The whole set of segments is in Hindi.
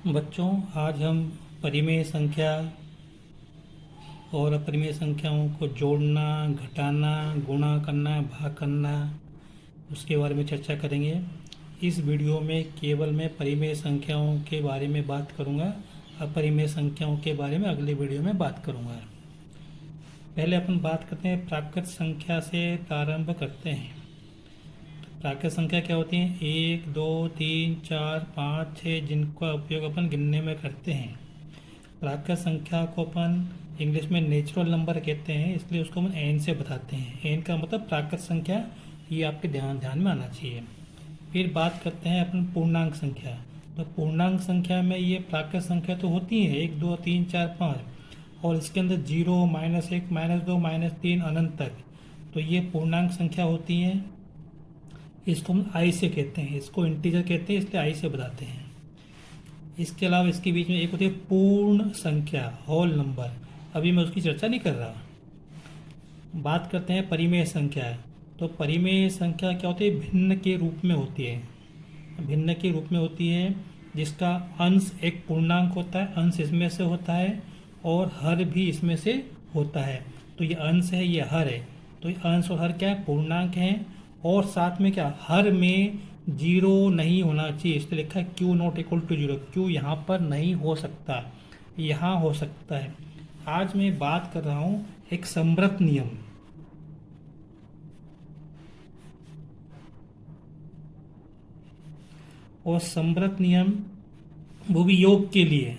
बच्चों, आज हम परिमेय संख्या और अपरिमेय संख्याओं को जोड़ना, घटाना, गुणा करना, भाग करना, उसके बारे में चर्चा करेंगे। इस वीडियो में केवल मैं परिमेय संख्याओं के बारे में बात करूंगा। अपरिमेय संख्याओं के बारे में अगले वीडियो में बात करूंगा। पहले अपन बात करते हैं, प्राकृत संख्या से प्रारंभ करते हैं। प्राकृत संख्या क्या होती है? 1, 2, 3, 4, 5, 6, जिनका उपयोग अपन गिनने में करते हैं। प्राकृत संख्या को अपन इंग्लिश में नेचुरल नंबर कहते हैं, इसलिए उसको हम एन से बताते हैं। एन का मतलब प्राकृत संख्या, ये आपके ध्यान में आना चाहिए। फिर बात करते हैं अपन पूर्णांक संख्या। तो पूर्णांक संख्या में ये प्राकृत संख्या तो होती है 1, 2, 3, 4, 5, और इसके अंदर 0, -1, -2, -3 अनंत तक, तो ये पूर्णांक संख्या होती है। इसको हम आई से कहते हैं, इसको इंटीजर कहते हैं, इसलिए आई से बताते हैं। इसके अलावा इसके बीच में एक होती है पूर्ण संख्या, होल नंबर। अभी मैं उसकी चर्चा नहीं कर रहा। बात करते हैं परिमेय संख्या। तो परिमेय संख्या क्या होती है? भिन्न के रूप में होती है। भिन्न के रूप में होती है जिसका अंश एक पूर्णांक होता है, अंश इसमें से होता है, और हर भी इसमें से होता है। तो ये अंश है, ये हर है। तो ये अंश और हर क्या है? पूर्णांक है। और साथ में क्या, हर में जीरो नहीं होना चाहिए, इसलिए लिखा है q not equal to zero. Q यहाँ पर नहीं हो सकता, यहाँ हो सकता है। आज मैं बात कर रहा हूँ एक समृद्ध नियम। और समृद्ध नियम वो भी योग के लिए।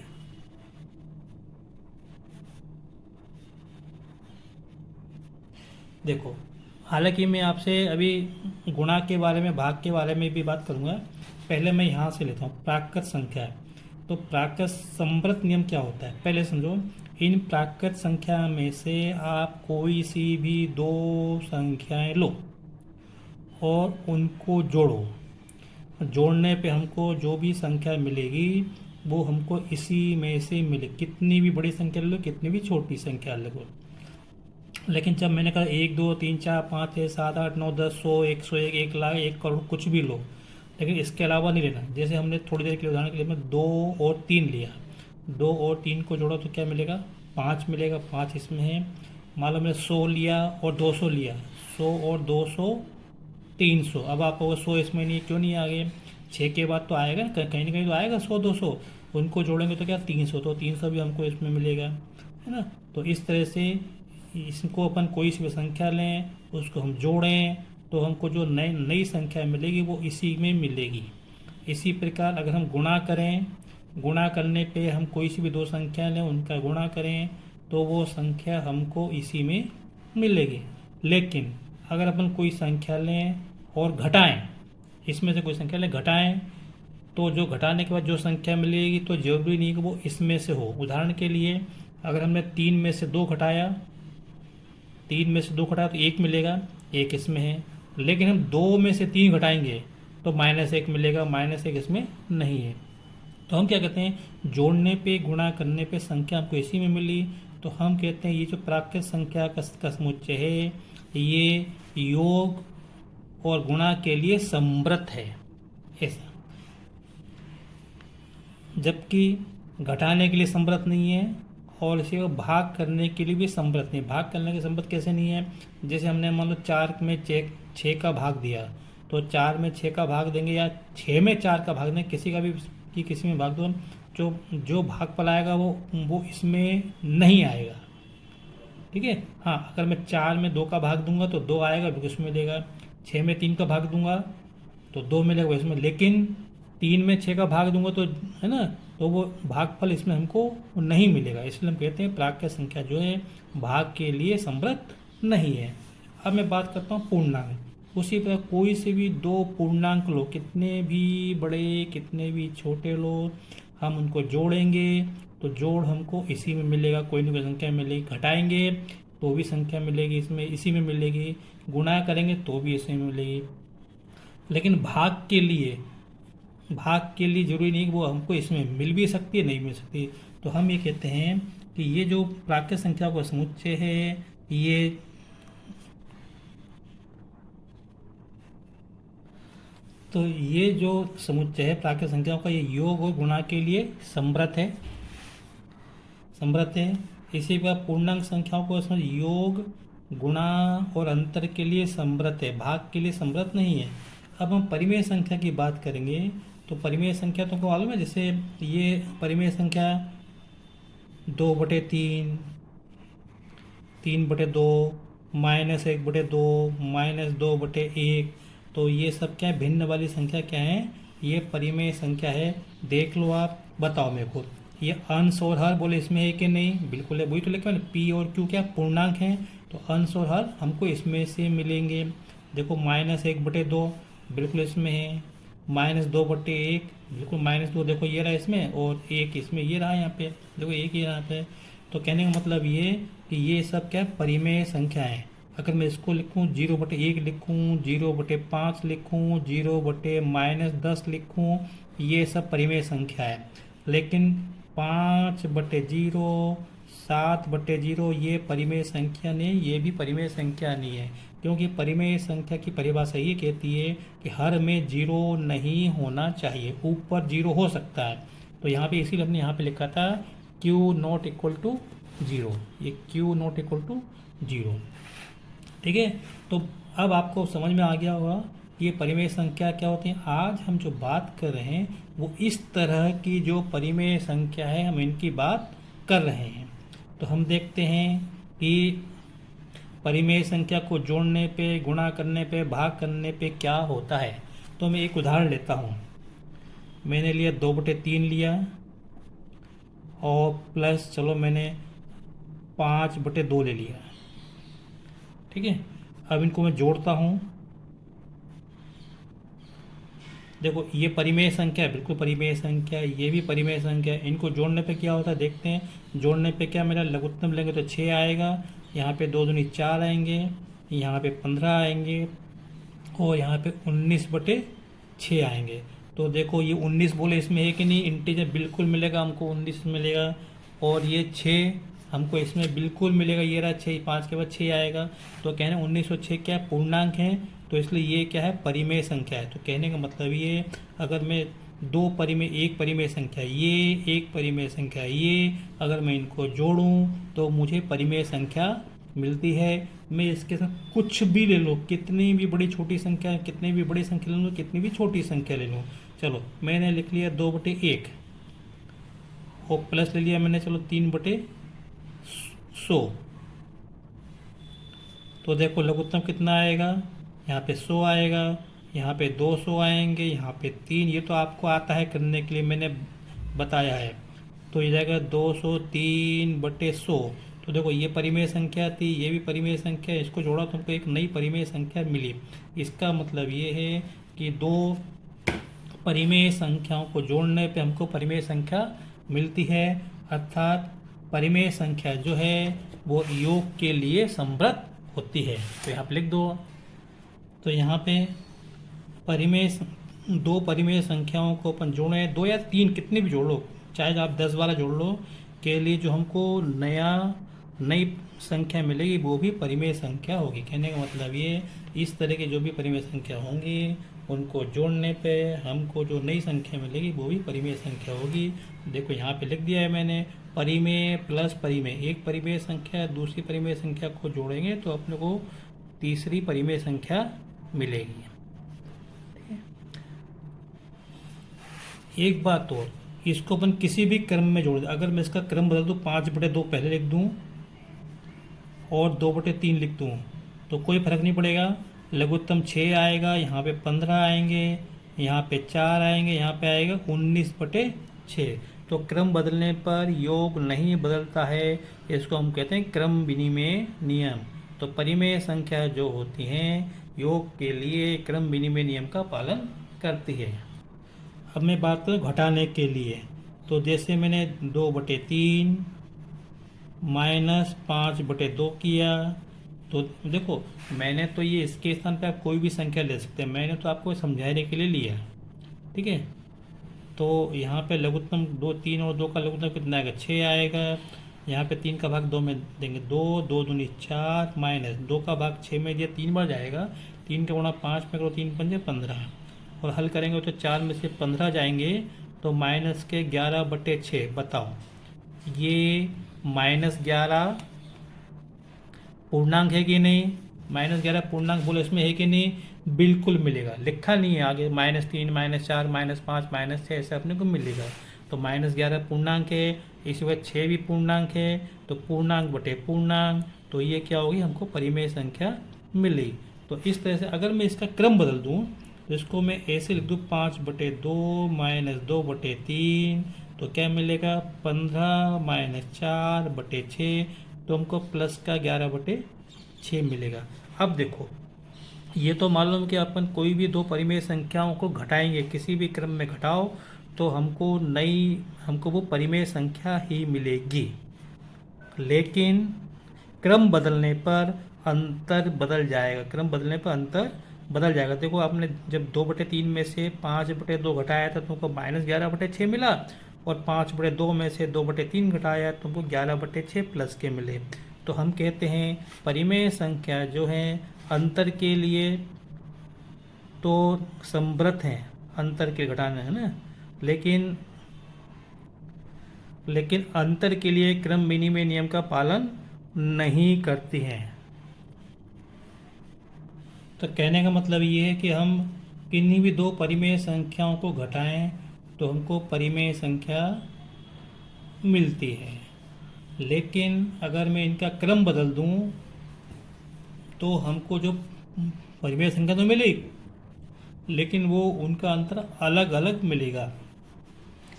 देखो, हालांकि मैं आपसे अभी गुणा के बारे में, भाग के बारे में भी बात करूंगा। पहले मैं यहाँ से लेता हूँ प्राकृत संख्या। तो प्राकृत समृद्ध नियम क्या होता है, पहले समझो। इन प्राकृत संख्या में से आप कोई सी भी दो संख्याएं लो और उनको जोड़ो। जोड़ने पे हमको जो भी संख्या मिलेगी वो हमको इसी में से मिले, कितनी भी बड़ी संख्या ले लो, कितनी भी छोटी संख्या ले लो। लेकिन जब मैंने कहा 1, 2, 3, 4, 5, 6, 7, 8, 9, 10, 100, 101, 1 लाख, 1 करोड़, कुछ भी लो, लेकिन इसके अलावा नहीं लेना। जैसे हमने थोड़ी देर के लिए उदाहरण के लिए मैं 2 और 3 लिया, 2 और 3 को जोड़ो तो क्या मिलेगा? 5 मिलेगा। 5 इसमें है। मान लो मैंने 100 लिया और 200 लिया, 100 और 200 300। अब आप 100 इसमें नहीं, क्यों नहीं आ गए? 6 के बाद तो आएगा, कहीं ना कहीं तो आएगा 100 200। उनको जोड़ेंगे तो क्या 300, तो 300 भी हमको इसमें मिलेगा, है ना। तो इस तरह से इसको अपन कोई सी भी संख्या लें, उसको हम जोड़ें, तो हमको जो नई नई संख्या मिलेगी वो इसी में मिलेगी। इसी प्रकार अगर हम गुणा करें, गुणा करने पे हम कोई सी भी दो संख्या लें, उनका गुणा करें, तो वो संख्या हमको इसी में मिलेगी। लेकिन अगर अपन कोई संख्या लें और घटाएं, इसमें से कोई संख्या लें, घटाएं, तो जो घटाने के बाद जो संख्या मिलेगी तो जरूरी नहीं कि वो इसमें से हो। उदाहरण के लिए अगर हमने 3 में से 2 घटाया, 3 में से 2 घटाया तो 1 मिलेगा, 1 इसमें है। लेकिन हम 2 में से 3 घटाएंगे तो -1 मिलेगा, -1 इसमें नहीं है। तो हम क्या कहते हैं, जोड़ने पे, गुणा करने पे संख्या हमको इसी में मिली, तो हम कहते हैं ये जो प्राकृत संख्या का समुच्चय है, ये योग और गुणा के लिए समृद्ध है, ऐसा। जबकि घटाने के लिए समृद्ध नहीं है, और इसी को भाग करने के लिए भी समृद्ध नहीं। भाग करने के समृद्ध कैसे नहीं है? जैसे हमने मान लो 4 में 6 का भाग दिया, तो 4 में 6 का भाग देंगे या 6 में 4 का भाग देंगे, किसी का भी किसी में भाग दो, जो जो भागफल आएगा वो इसमें नहीं आएगा, ठीक है। हाँ, अगर मैं 4 में 2 का भाग दूंगा तो 2 आएगा, बिल्कुल इसमें मिलेगा। 6 में 3 का भाग दूंगा तो 2 मिलेगा इसमें। लेकिन 3 में 6 का भाग दूंगा तो, है ना, तो वो भागफल इसमें हमको नहीं मिलेगा। इसलिए हम कहते हैं प्राकृत संख्या जो है भाग के लिए समृद्ध नहीं है। अब मैं बात करता हूँ पूर्णांक। उसी तरह कोई से भी दो पूर्णांक लो, कितने भी बड़े कितने भी छोटे लो, हम उनको जोड़ेंगे तो जोड़ हमको इसी में मिलेगा, कोई ना कोई संख्या मिलेगी। घटाएंगे तो भी संख्या मिलेगी इसमें, इसी में मिलेगी। गुणा करेंगे तो भी इसी में मिलेगी। लेकिन भाग के लिए जरूरी नहीं कि वो हमको इसमें मिल भी सकती है, नहीं मिल सकती। तो हम ये कहते हैं कि ये जो प्राकृत संख्या का समुच्चय है, तो ये जो समुच्चय है प्राकृत संख्याओं का, ये योग और गुणा के लिए समृद्ध है। इसी प्रकार पूर्णांक संख्याओं को इसमें योग, गुणा और अंतर के लिए समृद्ध है, भाग के लिए समृद्ध नहीं है। अब हम परिमेय संख्या की बात करेंगे। तो परिमेय संख्या तुमको मालूम है, जैसे ये परिमेय संख्या 2/3, 3/2, -1/2, -2/1। तो ये सब क्या है, भिन्न वाली संख्या क्या है, ये परिमेय संख्या है। देख लो आप, बताओ मेरे को, ये अंश और हर बोले इसमें है कि नहीं? बिल्कुल है, वही तो लिखा है ना, पी और क्यू क्या पूर्णांक हैं, तो अंश और हर हमको इसमें से मिलेंगे। देखो -1/2 बिल्कुल इसमें है, -2/1 बिल्कुल -2 देखो ये रहा इसमें, और एक इसमें ये रहा यहाँ पे, देखो एक ही यहाँ पे। तो कहने का मतलब ये कि ये सब क्या परिमेय संख्या है। अगर मैं इसको लिखूँ 0/1 लिखूँ, 0/5 लिखूँ, 0/-10 लिखूँ, ये सब परिमेय संख्या है। लेकिन 5/0, 7/0 ये परिमेय संख्या नहीं, ये भी परिमेय संख्या नहीं है। क्योंकि परिमेय संख्या की परिभाषा ये कहती है कि हर में 0 नहीं होना चाहिए, ऊपर 0 हो सकता है। तो यहाँ पे इसीलिए हमने यहाँ पे लिखा था Q≠0, ये Q≠0। ठीक है, तो अब आपको समझ में आ गया होगा ये परिमेय संख्या क्या होती है। आज हम जो बात कर रहे हैं वो इस तरह की जो परिमेय संख्या है, हम इनकी बात कर रहे हैं। तो हम देखते हैं कि परिमेय संख्या को जोड़ने पे, गुणा करने पे, भाग करने पे क्या होता है। तो मैं एक उदाहरण लेता हूँ। मैंने लिया 2/3 लिया, और प्लस चलो मैंने 5/2 ले लिया। ठीक है, अब इनको मैं जोड़ता हूँ। देखो ये परिमेय संख्या है, बिल्कुल परिमेय संख्या है, ये भी परिमेय संख्या है। इनको जोड़ने पे क्या होता है देखते हैं। जोड़ने पे क्या, मेरा लघुत्तम लेंगे तो 6 आएगा, यहाँ पे 2 दूनी 4 आएंगे, यहाँ पे 15 आएंगे, और यहाँ पे 19/6 आएंगे। तो देखो ये 19 बोले इसमें है कि नहीं, इंटीजर बिल्कुल मिलेगा हमको, 19 मिलेगा। और ये 6 हमको इसमें बिल्कुल मिलेगा, ये रहा 6, 5 के बाद 6 आएगा। तो कहने 19 और 6 क्या पूर्णांक हैं, तो इसलिए ये क्या है, परिमेय संख्या है। तो कहने का मतलब ये, अगर मैं एक परिमेय संख्या, ये एक परिमेय संख्या, ये अगर मैं इनको जोड़ूं तो मुझे परिमेय संख्या मिलती है। मैं इसके साथ कुछ भी ले लो, कितनी भी बड़ी छोटी संख्या, कितनी भी बड़ी संख्या ले लूँ, कितनी भी छोटी संख्या ले लूँ। चलो मैंने लिख लिया 2/1, और प्लस ले लिया मैंने, चलो 3/100। तो देखो लघुत्तम कितना आएगा, यहाँ पे 100 आएगा, यहाँ पे 200 आएंगे, यहाँ पे 3। ये तो आपको आता है करने के लिए, मैंने बताया है। तो ये जाएगा 203/100। तो देखो ये परिमेय संख्या थी, ये भी परिमेय संख्या, इसको जोड़ा तो हमको एक नई परिमेय संख्या मिली। इसका मतलब ये है कि दो परिमेय संख्याओं को जोड़ने पे हमको परिमेय संख्या मिलती है, अर्थात परिमेय संख्या जो है वो योग के लिए समृद्ध होती है। तो यहाँ पे लिख दो। तो यहाँ पे दो परिमेय संख्याओं को अपन जोड़े, 2 या 3 कितने भी जोड़ लो, चाहे आप 10 वाला जोड़ लो, के लिए जो हमको नई संख्या मिलेगी वो भी परिमेय संख्या होगी। कहने का मतलब ये, इस तरह की जो भी परिमेय संख्या होंगी उनको जोड़ने पे हमको जो नई संख्या मिलेगी वो भी परिमेय संख्या होगी। देखो यहाँ पे लिख दिया है मैंने, परिमेय प्लस परिमेय, एक परिमेय संख्या दूसरी परिमेय संख्या को जोड़ेंगे तो अपने को तीसरी परिमेय संख्या मिलेगी। एक बात और, इसको अपन किसी भी क्रम में जोड़ दें। अगर मैं इसका क्रम बदल दूँ, 5/2 पहले लिख दूँ और 2/3 लिख दूँ तो कोई फर्क नहीं पड़ेगा। लघुत्तम 6 आएगा, यहाँ पे 15 आएंगे, यहाँ पे 4 आएंगे, यहाँ पे आएगा 19/6। तो क्रम बदलने पर योग नहीं बदलता है, इसको हम कहते हैं क्रम विनिमय नियम। तो परिमेय संख्या जो होती हैं योग के लिए क्रम विनिमय नियम का पालन करती है। अब मैं बात करूँ घटाने के लिए, तो जैसे मैंने 2/3 -5/2 किया, तो देखो मैंने तो ये इसके स्थान पे आप कोई भी संख्या ले सकते हैं, मैंने तो आपको समझाने के लिए लिया, ठीक है। तो यहाँ पे लघुत्तम 2, 3 और 2 का लघुत्तम कितना आएगा, 6 आएगा। यहाँ पे 3 का भाग 2 में देंगे, 2 दूनी 4 माइनस 2 का भाग 6 में दिया, 3 बार जाएगा, 3 का गुणा 5 में करो, 3 5 15। और हल करेंगे तो 4 में से 15 जाएंगे तो माइनस के 11/6। बताओ ये -11 पूर्णांक है कि नहीं? -11 पूर्णांक बोले इसमें है कि नहीं? बिल्कुल मिलेगा, लिखा नहीं है आगे -3 -4 -5 -6 ऐसे अपने को मिलेगा। तो -11 पूर्णांक है, इसी वजह 6 भी पूर्णांक है, तो पूर्णांक बटे पूर्णांक, तो ये क्या होगी? हमको परिमेय संख्या मिली। तो इस तरह से अगर मैं इसका क्रम बदल दूँ तो इसको मैं ऐसे लिख दूँ 5/2 -2/3, तो क्या मिलेगा? 15 -4/6, तो हमको प्लस का 11/6 मिलेगा। अब देखो ये तो मालूम कि अपन कोई भी दो परिमेय संख्याओं को घटाएंगे, किसी भी क्रम में घटाओ तो हमको वो परिमेय संख्या ही मिलेगी, लेकिन क्रम बदलने पर अंतर बदल जाएगा। क्रम बदलने पर अंतर बदल जाएगा। देखो आपने जब 2/3 में से 5/2 घटाया था तुमको -11/6 मिला, और 5/2 में से 2/3 घटाया तुमको 11/6 प्लस के मिले। तो हम कहते हैं परिमेय संख्या जो है अंतर के लिए तो समव्रत हैं, अंतर के घटाना है ना, लेकिन अंतर के लिए क्रम विनिमय नियम का पालन नहीं करती हैं। तो कहने का मतलब ये है कि हम किन्हीं भी दो परिमेय संख्याओं को घटाएं तो हमको परिमेय संख्या मिलती है, लेकिन अगर मैं इनका क्रम बदल दूं तो हमको जो परिमेय संख्या तो मिलेगी, लेकिन वो उनका अंतर अलग अलग मिलेगा।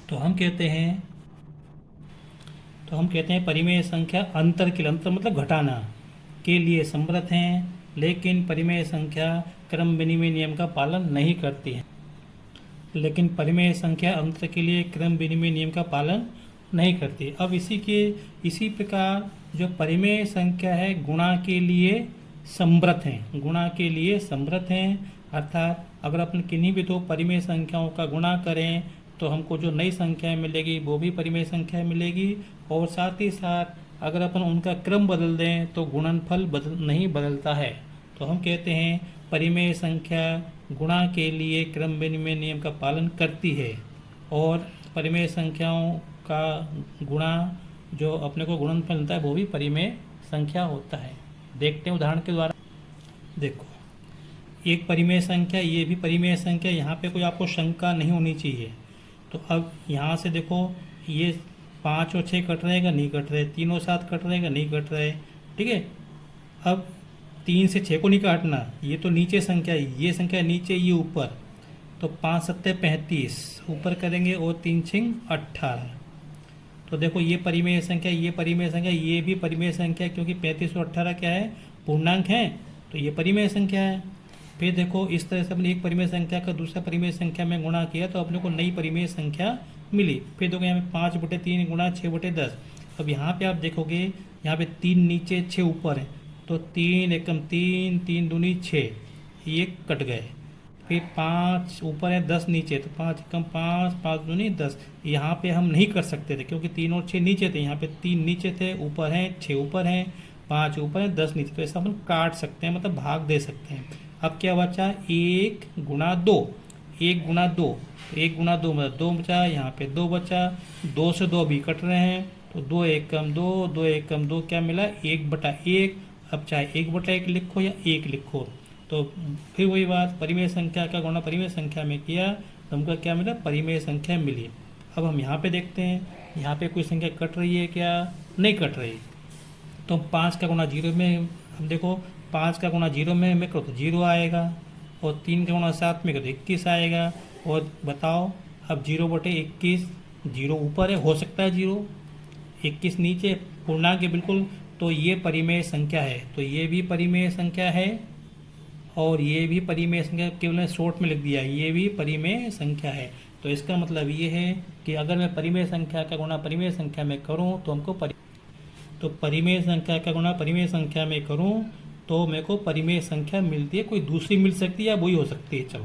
तो हम कहते हैं परिमेय संख्या अंतर के लिए, अंतर मतलब घटाना के लिए समर्थ हैं, लेकिन परिमेय संख्या क्रम विनिमय नियम का पालन नहीं करती है। लेकिन परिमेय संख्या अंतर के लिए क्रम विनिमय नियम का पालन नहीं करती। अब इसी प्रकार जो परिमेय संख्या है गुणा के लिए समर्थ हैं, गुणा के लिए समर्थ हैं, अर्थात अगर अपन किन्हीं भी दो परिमेय संख्याओं का गुणा करें तो हमको जो नई संख्या मिलेगी वो भी परिमेय संख्या मिलेगी, और साथ ही साथ अगर अपन उनका क्रम बदल दें तो गुणनफल नहीं बदलता है। तो हम कहते हैं परिमेय संख्या गुणा के लिए क्रम विनिमय नियम का पालन करती है, और परिमेय संख्याओं का गुणा जो अपने को गुणनफल मिलता है वो भी परिमेय संख्या होता है। देखते हैं उदाहरण के द्वारा। देखो एक परिमेय संख्या, ये भी परिमेय संख्या, यहाँ पे कोई आपको शंका नहीं होनी चाहिए। तो अब यहाँ से देखो ये 5 और 6 कट रहेगा, नहीं कट रहे, 3 और 7 कट रहेगा, नहीं कट रहे, ठीक है। अब 3 से 6 को नहीं काटना, ये तो नीचे संख्या है, ये संख्या नीचे, ये ऊपर, तो 5 सत्ते 35 ऊपर करेंगे और 3 छिंग 18। तो देखो ये परिमेय संख्या, ये परिमेय संख्या, ये भी परिमेय संख्या, क्योंकि 35 और 18 क्या है? पूर्णांक है, तो ये परिमेय संख्या है। फिर देखो इस तरह से अपने एक परिमेय संख्या का दूसरा परिमेय संख्या में गुणा किया तो अपने को नई परिमेय संख्या मिली। फिर देखो यहाँ पे 5/3 गुणा 6/10। अब यहाँ पे आप देखोगे यहाँ पे 3 नीचे 6 ऊपर है, तो 3 एकम 3, 3 दूनी 6, ये कट गए। फिर 5 ऊपर है, 10 नीचे, तो 5 एकम 5, 5 दूनी 10। यहाँ पे हम नहीं कर सकते थे क्योंकि 3 और 6 नीचे थे, यहाँ पे 3 नीचे थे, ऊपर हैं 6 ऊपर हैं, 5 ऊपर है, 10 नीचे, तो ऐसा हम काट सकते हैं, मतलब भाग दे सकते हैं। अब क्या बचा? 1 गुणा 2, 1 गुणा 2, 1 गुणा 2 मतलब 2 बचा, यहाँ पे 2 बचा, 2 से 2 भी कट रहे हैं, तो 2 एकम 2, 2 एकम 2 क्या मिला? 1/1। अब चाहे 1/1 लिखो या 1 लिखो, तो फिर वही बात, परिमेय संख्या का गुणा परिमेय संख्या में किया तो हमको क्या मिला? परिमेय संख्या मिली। अब हम यहाँ पे देखते हैं, यहाँ पे कोई संख्या कट रही है क्या? नहीं कट रही। तो 5 का गुणा 0 में, हम देखो 5 का गुणा 0 में करो तो 0 आएगा, और 3 का गुणा 7 में करो तो 21 आएगा। और बताओ अब 0/21, 0 ऊपर है, हो सकता है 0, 21 नीचे, पूर्णांक है बिल्कुल, तो ये परिमेय संख्या है। तो ये भी परिमेय संख्या है और ये भी परिमेय संख्या, केवल शॉर्ट में लिख दिया, ये भी परिमेय संख्या है। तो इसका मतलब ये है कि अगर मैं परिमेय संख्या का गुणा परिमेय संख्या में करूं तो हमको परिमेय संख्या का गुणा परिमेय संख्या में करूं तो मेरे को परिमेय संख्या मिलती है, कोई दूसरी मिल सकती है या वही हो सकती है। चलो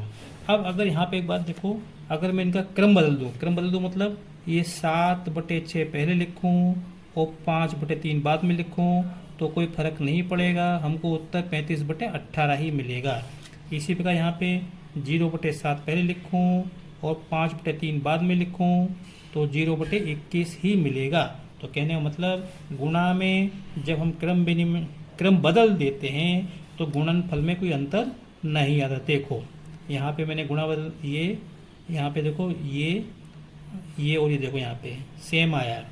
अब अगर यहाँ पे एक बात देखो, अगर मैं इनका क्रम बदल दूँ मतलब ये 7/6 पहले लिखूँ और 5/3 बाद में लिखूँ तो कोई फर्क नहीं पड़ेगा, हमको उत्तर 35/18 ही मिलेगा। इसी प्रकार यहाँ पे 0/7 पहले लिखूं और 5/3 बाद में लिखूं तो 0/21 ही मिलेगा। तो कहने का मतलब गुणा में जब हम क्रम बदल देते हैं तो गुणनफल में कोई अंतर नहीं आता। देखो यहाँ पे मैंने गुणा बदल, ये यहाँ पे देखो ये और ये देखो यहाँ पे सेम आया।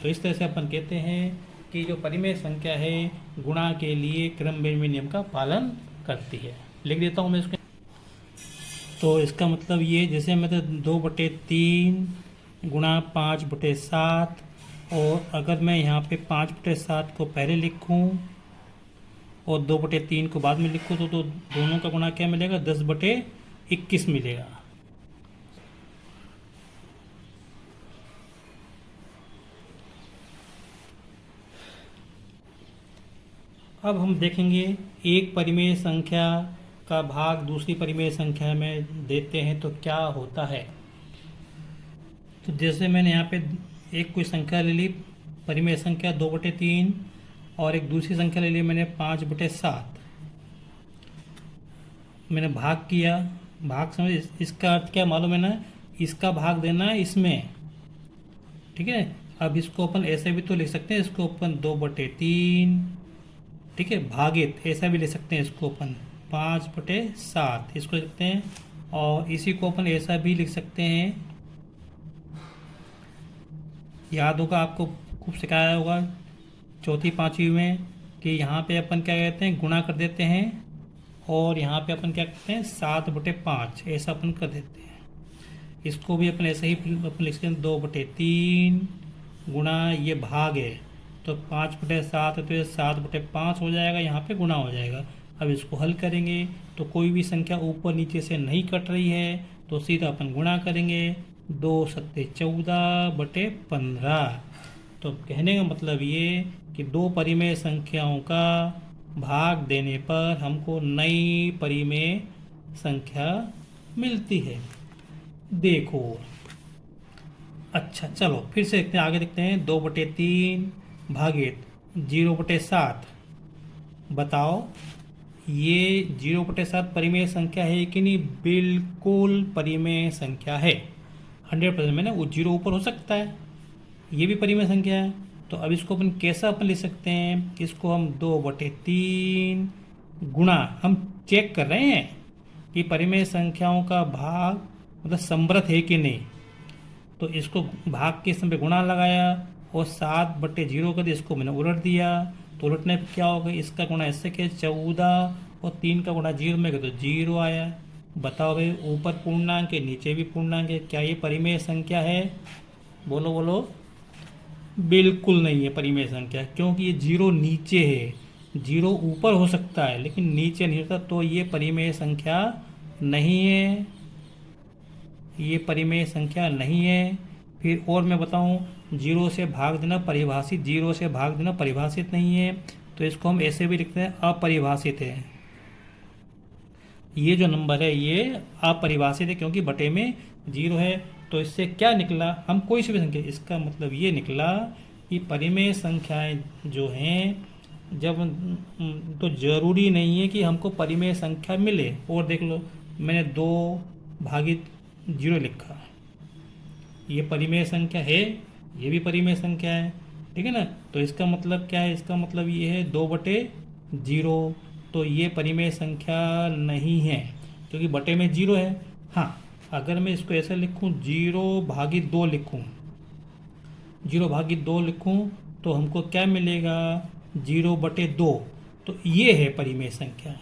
तो इस तरह से अपन कहते हैं कि जो परिमेय संख्या है गुणा के लिए क्रमबेलमी नियम का पालन करती है। लिख देता हूँ मैं इसके। तो इसका मतलब ये, जैसे मतलब 2/3 गुणा 5/7, और अगर मैं यहाँ पे 5/7 को पहले लिखूँ और 2/3 को बाद में लिखूँ तो दोनों का गुणा क्या मिलेगा, 10/21 मिलेगा। अब हम देखेंगे एक परिमेय संख्या का भाग दूसरी परिमेय संख्या में देते हैं तो क्या होता है। तो जैसे मैंने यहाँ पे एक कोई संख्या ले ली, परिमेय संख्या 2/3, और एक दूसरी संख्या ले ली मैंने 5/7। मैंने भाग किया, भाग समझ, इसका अर्थ क्या मालूम है ना, इसका भाग देना है इसमें, ठीक है। अब इसको अपन ऐसे भी तो लिख सकते हैं, इसको अपन 2/3, ठीक है, भागित ऐसा भी ले सकते हैं, इसको अपन 5/7 इसको लिख सकते हैं, और इसी को अपन ऐसा भी लिख सकते हैं। याद होगा आपको, खूब सिखाया होगा चौथी पाँचवीं में कि यहाँ पे अपन क्या कहते हैं, गुणा कर देते हैं, और यहाँ पे अपन क्या करते हैं 7/5 ऐसा अपन कर देते हैं। इसको भी अपन ऐसे ही अपन लिख सकते हैं 2/3 गुणा, ये भाग है तो 5/7 है तो ये 7/5 हो जाएगा, यहाँ पे गुणा हो जाएगा। अब इसको हल करेंगे तो कोई भी संख्या ऊपर नीचे से नहीं कट रही है तो सीधा अपन गुणा करेंगे, 2 सत्ते 14/15। तो कहने का मतलब ये कि दो परिमेय संख्याओं का भाग देने पर हमको नई परिमेय संख्या मिलती है। देखो, अच्छा चलो फिर से देखते हैं, आगे देखते हैं। 2/3 भागित 0/7, बताओ ये 0/7 परिमेय संख्या है कि नहीं? बिल्कुल परिमेय संख्या है, 100% में ना। वो 0 ऊपर हो सकता है, ये भी परिमेय संख्या है। तो अब इसको अपन कैसा अपन लिख सकते हैं, इसको हम 2/3 गुणा, हम चेक कर रहे हैं कि परिमेय संख्याओं का भाग मतलब समृद्ध है कि नहीं। तो इसको भाग के समय गुणा लगाया और 7/0 कर दिया, इसको मैंने उलट दिया। तो उलटने पर क्या होगा, इसका गुणा इससे क्या 14 और 3 का गुणा 0 में कर तो 0 आया। बताओ भाई, ऊपर पूर्णांक के नीचे भी पूर्णांक है, क्या ये परिमेय संख्या है? बोलो बोलो। बिल्कुल नहीं है परिमेय संख्या, क्योंकि ये 0 नीचे है। 0 ऊपर हो सकता है लेकिन नीचे नहीं होता, तो ये परिमेय संख्या नहीं है, ये परिमेय संख्या नहीं है। फिर और मैं बताऊं, 0 से भाग देना परिभाषित, 0 से भाग देना परिभाषित नहीं है, तो इसको हम ऐसे भी लिखते हैं अपरिभाषित है। ये जो नंबर है ये अपरिभाषित है क्योंकि बटे में 0 है। तो इससे क्या निकला, हम कोई सी भी संख्या, इसका मतलब ये निकला कि परिमेय संख्याएं जो हैं जब, तो जरूरी नहीं है कि हमको परिमेय संख्या मिले। और देख लो, मैंने 2/0 लिखा, ये परिमेय संख्या है, ये भी परिमेय संख्या है, ठीक है ना। तो इसका मतलब क्या है, इसका मतलब ये है 2/0, तो ये परिमेय संख्या नहीं है क्योंकि बटे में 0 है। हाँ, अगर मैं इसको ऐसे लिखूं 0/2 लिखूं, 0/2 लिखूं तो हमको क्या मिलेगा, 0/2, तो ये है परिमेय संख्या।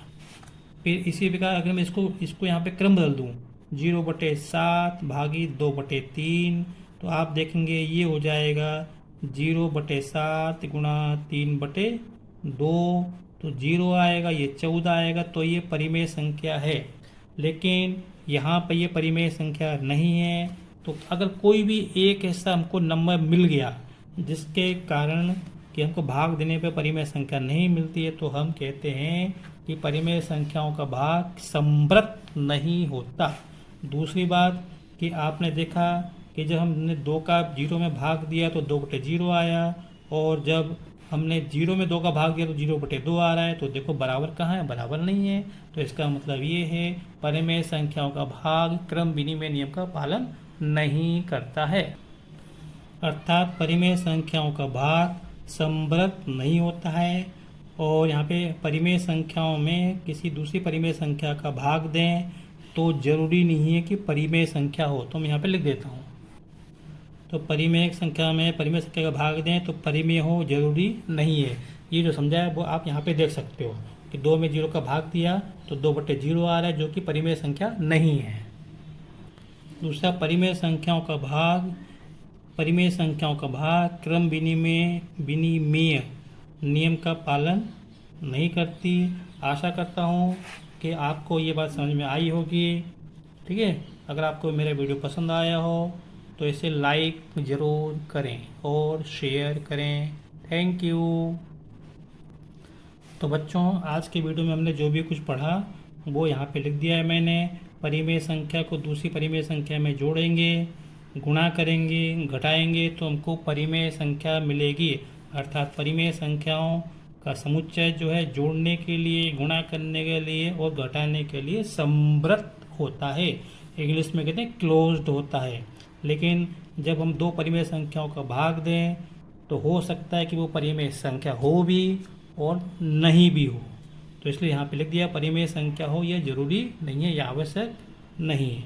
फिर इसी प्रकार अगर मैं इसको यहाँ पे क्रम बदल दूँ, 0/7 भागित 2/3, तो आप देखेंगे ये हो जाएगा 0/7 गुणा 3/2, तो 0 आएगा, ये 14 आएगा, तो ये परिमेय संख्या है। लेकिन यहाँ पर ये परिमेय संख्या नहीं है। तो अगर कोई भी एक ऐसा हमको नंबर मिल गया जिसके कारण कि हमको भाग देने पर परिमेय संख्या नहीं मिलती है, तो हम कहते हैं कि परिमेय संख्याओं का भाग समृद्ध नहीं होता। दूसरी बात कि आपने देखा कि जब हमने 2 का 0 में भाग दिया तो 2/0 आया, और जब हमने 0 में 2 का भाग दिया तो 0/2 आ रहा है, तो देखो बराबर कहाँ है, बराबर नहीं है। तो इसका मतलब ये है परिमेय संख्याओं का भाग क्रम विनिमय नियम का पालन नहीं करता है, अर्थात परिमेय संख्याओं का भाग समवृत नहीं होता है। और यहाँ पे परिमेय संख्याओं में किसी दूसरी परिमेय संख्या का भाग दें तो जरूरी नहीं है कि परिमेय संख्या हो, तो मैं यहाँ पे लिख देता हूँ। तो परिमेय संख्या में परिमेय संख्या का भाग दें तो परिमेय हो जरूरी नहीं है। ये जो समझा है वो आप यहाँ पे देख सकते हो कि 2 में 0 का भाग दिया तो 2/0 आ रहा है, जो कि परिमेय संख्या नहीं है। दूसरा, परिमेय संख्याओं का भाग क्रम विनिमेय नियम का पालन नहीं करती। आशा करता हूँ कि आपको ये बात समझ में आई होगी। ठीक है, अगर आपको मेरा वीडियो पसंद आया हो तो इसे लाइक ज़रूर करें और शेयर करें। Thank you. तो बच्चों, आज के वीडियो में हमने जो भी कुछ पढ़ा वो यहाँ पे लिख दिया है मैंने। परिमेय संख्या को दूसरी परिमेय संख्या में जोड़ेंगे, गुणा करेंगे, घटाएंगे तो हमको परिमेय संख्या मिलेगी। अर्थात परिमेय संख्याओं का समुच्चय जो है जोड़ने के लिए, गुणा करने के लिए और घटाने के लिए समवृत होता है। इंग्लिश में कहते हैं क्लोज्ड होता है। लेकिन जब हम 2 परिमेय संख्याओं का भाग दें तो हो सकता है कि वो परिमेय संख्या हो भी और नहीं भी हो। तो इसलिए यहाँ पे लिख दिया परिमेय संख्या हो, यह जरूरी नहीं है, यह आवश्यक नहीं है।